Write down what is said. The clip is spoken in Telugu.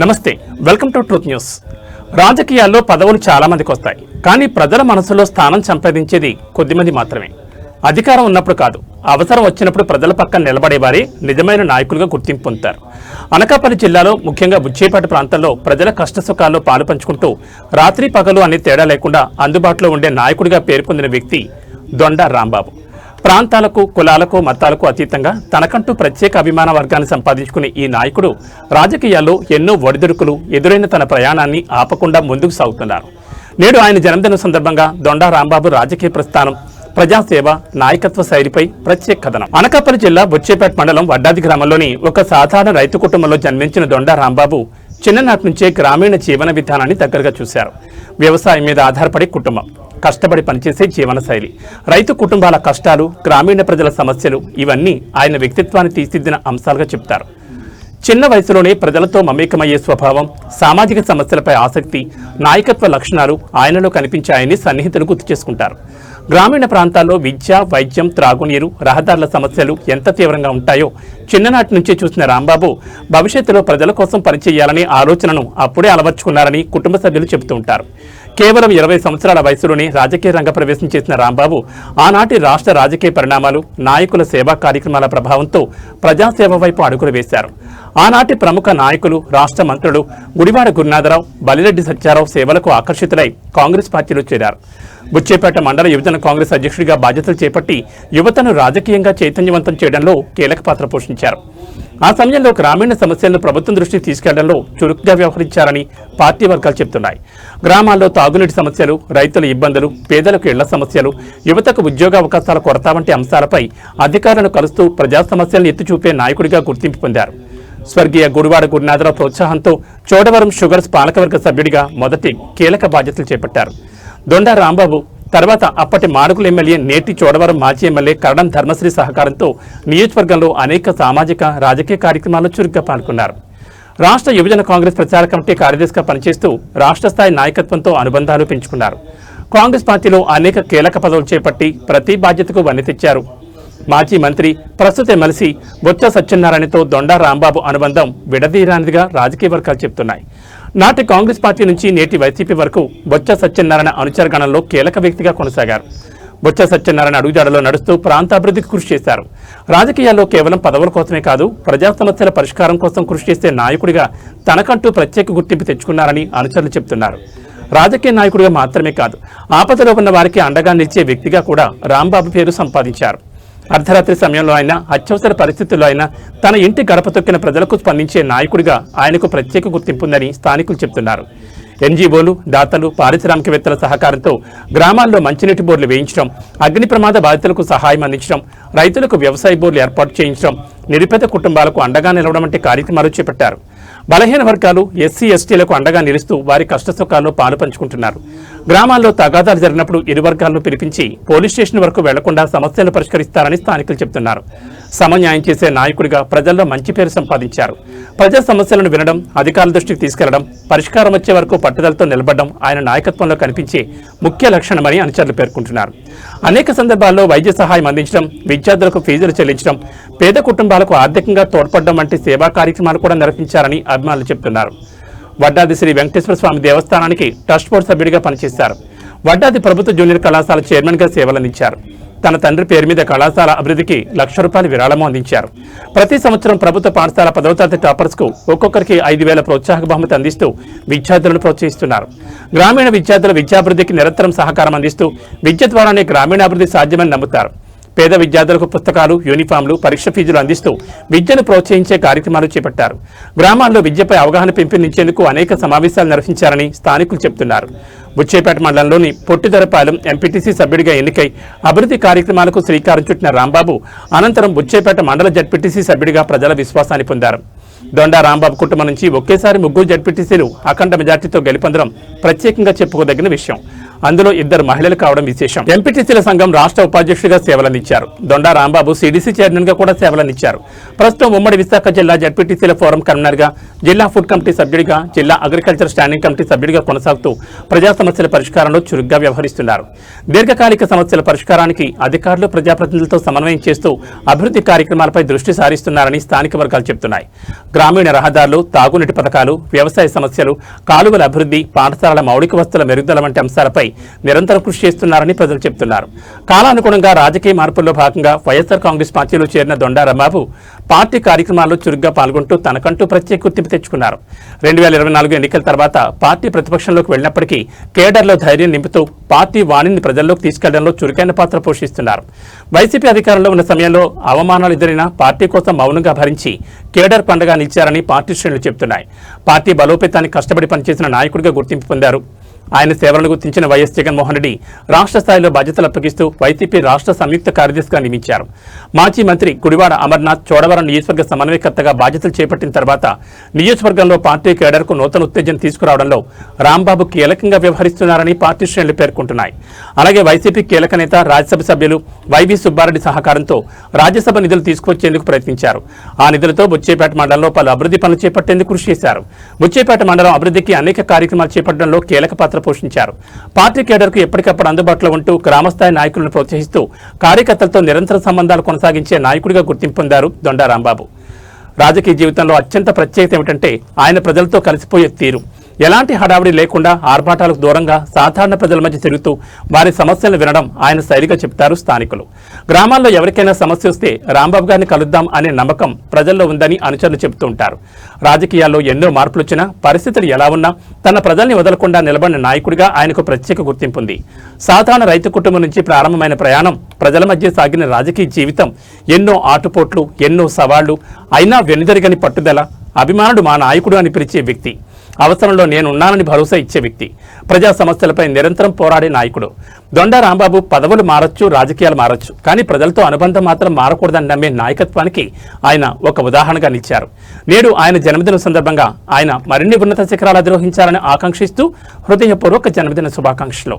నమస్తే, వెల్కమ్ టు ట్రూత్ న్యూస్. రాజకీయాల్లో పదవులు చాలా మందికి వస్తాయి, కానీ ప్రజల మనసులో స్థానం సంపాదించేది కొద్దిమంది మాత్రమే. అధికారం ఉన్నప్పుడు కాదు, అవసరం వచ్చినప్పుడు ప్రజల పక్కన నిలబడేవారే నిజమైన నాయకులుగా గుర్తింపు పొందుతారు. అనకాపల్లి జిల్లాలో ముఖ్యంగా బుచ్చేపేట ప్రాంతంలో ప్రజల కష్టసుఖాల్లో పాలు పంచుకుంటూ రాత్రి పగలు అనే తేడా లేకుండా అందుబాటులో ఉండే నాయకుడిగా పేరు పొందిన వ్యక్తి దొండ రాంబాబు. ప్రాంతాలకు, కులాలకు, మతాలకు అతీతంగా తనకంటూ ప్రత్యేక అభిమాన వర్గాన్ని సంపాదించుకునే ఈ నాయకుడు రాజకీయాల్లో ఎన్నో ఒడిదుడుకులు ఎదురైన తన ప్రయాణాన్ని ఆపకుండా ముందుకు సాగుతున్నారు. నేడు ఆయన జన్మదినం సందర్భంగా దొండ రాంబాబు రాజకీయ ప్రస్థానం, ప్రజాసేవ, నాయకత్వ శైలిపై ప్రత్యేక కథనం. అనకాపల్లి జిల్లా బుచ్చేపేట మండలం వడ్డాది గ్రామంలోని ఒక సాధారణ రైతు కుటుంబంలో జన్మించిన దొండ రాంబాబు చిన్ననాటి నుంచే గ్రామీణ జీవన విధానాన్ని దగ్గరగా చూశారు. వ్యవసాయం మీద ఆధారపడి కుటుంబం, కష్టపడి పనిచేసే జీవనశైలి, రైతు కుటుంబాల కష్టాలు, గ్రామీణ ప్రజల సమస్యలు ఇవన్నీ ఆయన వ్యక్తిత్వాన్ని తీర్చిదిద్దిన అంశాలుగా చెప్తారు. చిన్న వయసులోనే ప్రజలతో మమేకమయ్యే స్వభావం, సామాజిక సమస్యలపై ఆసక్తి, నాయకత్వ లక్షణాలు ఆయనలో కనిపించాయని సన్నిహితులు గుర్తు చేసుకుంటారు. గ్రామీణ ప్రాంతాల్లో విద్య, వైద్యం, త్రాగునీరు, రహదారుల సమస్యలు ఎంత తీవ్రంగా ఉంటాయో చిన్ననాటి నుంచే చూసిన రాంబాబు భవిష్యత్తులో ప్రజల కోసం పనిచేయాలనే ఆలోచనను అప్పుడే అలవర్చుకున్నారని కుటుంబ సభ్యులు చెబుతూ ఉంటారు. కేవలం 20 సంవత్సరాల వయసులోనే రాజకీయ రంగ ప్రవేశం చేసిన రాంబాబు ఆనాటి రాష్ట్ర రాజకీయ పరిణామాలు, నాయకుల సేవా కార్యక్రమాల ప్రభావంతో ప్రజాసేవ వైపు అడుగులు వేశారు. ఆనాటి ప్రముఖ నాయకులు, రాష్ట్ర మంత్రులు గుడివాడ గురునాథరావు, బలిరెడ్డి సత్యారావు సేవలకు ఆకర్షితులై కాంగ్రెస్ పార్టీలో చేరారు. బుచ్చేపేట మండల యువజన కాంగ్రెస్ అధ్యక్షుడిగా బాధ్యతలు చేపట్టి యువతను రాజకీయంగా చైతన్యవంతం చేయడంలో కీలక పాత్ర పోషించారు. ఆ సమయంలో గ్రామీణ సమస్యలను ప్రభుత్వం దృష్టికి తీసుకెళ్లడంలో చురుకుగా వ్యవహరించారని పార్టీ వర్గాలు చెబుతున్నాయి. గ్రామాల్లో తాగునీటి సమస్యలు, రైతుల ఇబ్బందులు, పేదలకు ఇళ్ల సమస్యలు, యువతకు ఉద్యోగావకాశాల కొరత వంటి అంశాలపై అధికారులను కలుస్తూ ప్రజా సమస్యలను ఎత్తిచూపే నాయకుడిగా గుర్తింపు పొందారు. స్వర్గీయ గుడివాడ గురునాథరావు ప్రోత్సాహంతో చోడవరం షుగర్స్ పాలకవర్గ సభ్యుడిగా మొదటి కీలక బాధ్యతలు చేపట్టారు. దొండ రాంబాబు తర్వాత అప్పటి మాడుగుల ఎమ్మెల్యే, నేటి చోడవరం మాజీ ఎమ్మెల్యే కరణం ధర్మశ్రీ సహకారంతో నియోజకవర్గంలో అనేక సామాజిక, రాజకీయ కార్యక్రమాల్లో చురుగ్గా పాల్గొన్నారు. రాష్ట్ర యువజన కాంగ్రెస్ ప్రచార కమిటీ కార్యదర్శిగా పనిచేస్తూ రాష్ట్ర స్థాయి నాయకత్వంతో అనుబంధాలు పెంచుకున్నారు. కాంగ్రెస్ పార్టీలో అనేక కీలక పదవులు చేపట్టి ప్రతి బాధ్యతకు వన్నె తెచ్చారు. మాజీ మంత్రి, ప్రస్తుత ఎమ్మెల్సీ బొత్స సత్యనారాయణతో దొండ రాంబాబు అనుబంధం విడదీయరానిదిగా రాజకీయ వర్గాలు చెబుతున్నాయి. నాటి కాంగ్రెస్ పార్టీ నుంచి నేటి వైసీపీ వరకు బొత్స సత్యనారాయణ అనుచరగణంలో కీలక వ్యక్తిగా కొనసాగారు. బొత్స సత్యనారాయణ అడుగుజాడలో నడుస్తూ ప్రాంతాభివృద్ధికి కృషి చేశారు. రాజకీయాల్లో కేవలం పదవుల కోసమే కాదు, ప్రజా సమస్యల పరిష్కారం కోసం కృషి చేసే నాయకుడిగా తనకంటూ ప్రత్యేక గుర్తింపు తెచ్చుకున్నారని అనుచరులు చెబుతున్నారు. రాజకీయ నాయకుడిగా మాత్రమే కాదు, ఆపదలో ఉన్న వారికి అండగా నిలిచే వ్యక్తిగా కూడా రాంబాబు పేరు సంపాదించారు. అర్ధరాత్రి సమయంలో అయినా, అత్యవసర పరిస్థితుల్లో అయినా తన ఇంటి గడప తొక్కిన ప్రజలకు స్పందించే నాయకుడిగా ఆయనకు ప్రత్యేక గుర్తింపుందని స్థానికులు చెబుతున్నారు. ఎన్జీఓలు, దాతలు, పారిశ్రామికవేత్తల సహకారంతో గ్రామాల్లో మంచినీటి బోర్లు వేయించడం, అగ్ని ప్రమాద బాధితులకు సహాయం అందించడం, రైతులకు వ్యవసాయ బోర్లు ఏర్పాటు చేయించడం, నిరుపేద కుటుంబాలకు అండగా నిలవడం వంటి కార్యక్రమాలు చేపట్టారు. బలహీన వర్గాలు, ఎస్సీ, ఎస్టీలకు అండగా నిలుస్తూ వారి కష్టసుఖాల్లో పాలు పంచుకుంటున్నారు. గ్రామాల్లో తగాదాలు జరిగినప్పుడు ఇరు వర్గాలను పిలిపించి పోలీస్ స్టేషన్ వరకు వెళ్లకుండా సమస్యలు పరిష్కరిస్తారని స్థానికులు చెబుతున్నారు. సమన్యాయం చేసే నాయకుడిగా ప్రజల్లో మంచి పేరు సంపాదించారు. ప్రజా సమస్యలను వినడం, అధికారుల దృష్టికి తీసుకెళ్లడం, పరిష్కారం వచ్చే వరకు పట్టుదలతో నిలబడడం ఆయన నాయకత్వంలో కనిపించే ముఖ్య లక్షణమని అనుచరులు పేర్కొంటున్నారు. అనేక సందర్భాల్లో వైద్య సహాయం అందించడం, విద్యార్థులకు ఫీజులు చెల్లించడం, పేద కుటుంబాలకు ఆర్థికంగా తోడ్పడడం వంటి సేవా కార్యక్రమాలు కూడా నిర్వహించారని అభిమానులు చెబుతున్నారు. వడ్డాది శ్రీ వెంకటేశ్వర స్వామి దేవస్థానానికి ట్రస్ట్ బోర్డు సభ్యుడిగా పనిచేశారు. వడ్డాది ప్రభుత్వ జూనియర్ కళాశాల చైర్మన్గా సేవలందించారు. తన తండ్రి పేరు మీద కళాశాల అభివృద్ధికి ₹1,00,000 విరాళము అందించారు. ప్రతి సంవత్సరం ప్రభుత్వ పాఠశాల 10వ తరగతి టాపర్స్ కు ఒక్కొక్కరికి 5,000 ప్రోత్సాహక బహుమతి అందిస్తూ విద్యార్థులను ప్రోత్సహిస్తున్నారు. గ్రామీణ విద్యార్థుల విద్యాభివృద్ధికి నిరంతరం సహకారం అందిస్తూ విద్య ద్వారానే గ్రామీణాభివృద్ధి సాధ్యమని నమ్ముతారు. పేద విద్యార్థులకు పుస్తకాలు, యూనిఫామ్లు, పరీక్ష ఫీజులు అందిస్తూ విద్యను ప్రోత్సహించే కార్యక్రమాలు చేపట్టారు. గ్రామాల్లో విద్యపై అవగాహన పెంపొందించేందుకు అనేక సమావేశాలు నిర్వహించారని స్థానికులు చెబుతున్నారు. బుచ్చేపేట మండలంలోని పొట్టిదరపాలెం ఎంపీటీసీ సభ్యుడిగా ఎన్నికై అభివృద్ధి కార్యక్రమాలకు శ్రీకారం చుట్టిన రాంబాబు అనంతరం బుచ్చేపేట మండల జడ్పీటీసీ సభ్యుడిగా ప్రజల విశ్వాసాన్ని పొందారు. దొండ రాంబాబు కుటుంబం నుంచి ఒకేసారి 3 జడ్పీటీసీలు అఖండ మెజార్టీతో గెలుపొందడం ప్రత్యేకంగా చెప్పుకోదగిన విషయం. అందులో 2 మహిళలు కావడం విశేషం. ఎంపీటీసీల సంఘం రాష్ట్ర ఉపాధ్యక్షుడిగా సేవలందించారు. దొండ రాంబాబు సిడిసి చైర్మన్ గా కూడా సేవలందించారు. ప్రస్తుతం ఉమ్మడి విశాఖ జిల్లా జడ్పీటీసీల ఫోరం కన్వీనర్గా, జిల్లా ఫుడ్ కమిటీ సభ్యుడిగా, జిల్లా అగ్రికల్చర్ స్టాండింగ్ కమిటీ సభ్యుడిగా కొనసాగుతూ ప్రజా సమస్యల పరిష్కారంలో చురుగ్గా వ్యవహరిస్తున్నారు. దీర్ఘకాలిక సమస్యల పరిష్కారానికి అధికారులు, ప్రజాప్రతినిధులతో సమన్వయం చేస్తూ అభివృద్ధి కార్యక్రమాలపై దృష్టి సారిస్తున్నారని స్థానిక వర్గాలు చెబుతున్నాయి. గ్రామీణ రహదారులు, తాగునీటి పథకాలు, వ్యవసాయ సమస్యలు, కాలువల అభివృద్ధి, పాఠశాలల మౌలిక వసతుల మెరుగుదల వంటి అంశాలపై నిరంతరం కృషి చేస్తున్నారని ప్రజలు చెబుతున్నారు. కాలానుగుణంగా రాజకీయ మార్పుల్లో భాగంగా వైఎస్ఆర్ కాంగ్రెస్ పార్టీలో చేరిన దొండా రాంబాబు పార్టీ కార్యక్రమాల్లో చురుగ్గా పాల్గొంటూ తనకంటూ ప్రత్యేక గుర్తింపు తెచ్చుకున్నారు. 2024 ఎన్నికల తర్వాత పార్టీ ప్రతిపక్షంలోకి వెళ్లినప్పటికీ కేడర్లో ధైర్యం నింపుతూ పార్టీ వాణిని ప్రజల్లోకి తీసుకెళ్లడంలో చురుకైన పాత్ర పోషిస్తున్నారు. వైసీపీ అధికారంలో ఉన్న సమయంలో అవమానాలు ఎదురైనా పార్టీ కోసం మౌనంగా భరించి కేడర్ పండుగ నిలిచారని పార్టీ శ్రేణులు చెబుతున్నాయి. పార్టీ బలోపేతానికి కష్టపడి పనిచేసిన నాయకుడిగా గుర్తింపు పొందారు. ఆయన సేవలను గుర్తించిన వైఎస్ జగన్మోహన్ రెడ్డి రాష్ట్ర స్థాయిలో బాధ్యతలు అప్పగిస్తూ వైసీపీ రాష్ట్ర సంయుక్త కార్యదర్శిగా నియమించారు. మాజీ మంత్రి గుడివాడ అమర్నాథ్ చోడవరం నియోజకవర్గ సమన్వయకర్తగా బాధ్యతలు చేపట్టిన తర్వాత నియోజకవర్గంలో పార్టీ కేడర్కు నూతన ఉత్తేజం తీసుకురావడంలో రాంబాబు కీలకంగా వ్యవహరిస్తున్నారని పార్టీ శ్రేణులు పేర్కొంటున్నాయి. అలాగే వైసీపీ కీలక నేత రాజ్యసభ సభ్యులు వైవి సుబ్బారెడ్డి సహకారంతో రాజ్యసభ నిధులు తీసుకొచ్చేందుకు ప్రయత్నించారు. ఆ నిధులతో బుచ్చేపేట మండలంలో పలు అభివృద్ధి పనులు చేపట్టేందుకు కృషి చేశారు. బుచ్చేపేట మండలం అభివృద్ధికి అనేక కార్యక్రమాలు చేపట్టడంలో కీలక పాత్ర పోషించారు. పార్టీ కేడర్కు ఎప్పటికప్పుడు అందుబాటులో ఉంటూ గ్రామస్థాయి నాయకులను ప్రోత్సహిస్తూ కార్యకర్తలతో నిరంతర సంబంధాలు కొనసాగించే నాయకుడిగా గుర్తింపు పొందారు దొండా రాంబాబు. రాజకీయ జీవితంలో అత్యంత ప్రత్యేకత ఏమిటంటే ఆయన ప్రజలతో కలిసిపోయే తీరు. ఎలాంటి హడావిడి లేకుండా ఆర్భాటాలకు దూరంగా సాధారణ ప్రజల మధ్య తిరుగుతూ వారి సమస్యలను వినడం ఆయన శైలిగా చెప్తారు స్థానికులు. గ్రామాల్లో ఎవరికైనా సమస్య వస్తే రాంబాబు గారిని కలుద్దాం అనే నమ్మకం ప్రజల్లో ఉందని అనుచరులు చెబుతూ ఉంటారు. రాజకీయాల్లో ఎన్నో మార్పులు వచ్చినా, పరిస్థితులు ఎలా ఉన్నా తన ప్రజల్ని వదలకుండా నిలబడిన నాయకుడిగా ఆయనకు ప్రత్యేక గుర్తింపు ఉంది. సాధారణ రైతు కుటుంబం నుంచి ప్రారంభమైన ప్రయాణం, ప్రజల మధ్య సాగిన రాజకీయ జీవితం, ఎన్నో ఆటుపోట్లు, ఎన్నో సవాళ్లు, అయినా వెనుదిరగని పట్టుదల, అభిమానుడు మా నాయకుడు అని పిలిచే వ్యక్తి, అవసరంలో నేనున్నానని భరోసా ఇచ్చే వ్యక్తి, ప్రజా సమస్యలపై నిరంతరం పోరాడే నాయకుడు. దొండా రాంబాబు పదవులు మారొచ్చు, రాజకీయాలు మారొచ్చు, కానీ ప్రజలతో అనుబంధం మాత్రం మారకూడదని నమ్మే నాయకత్వానికి ఆయన ఒక ఉదాహరణగా నిలిచారు. నేడు ఆయన జన్మదిన సందర్భంగా ఆయన మరిన్ని ఉన్నత శిఖరాలు అధిరోహించాలని ఆకాంక్షిస్తూ హృదయపూర్వక జన్మదిన శుభాకాంక్షలు.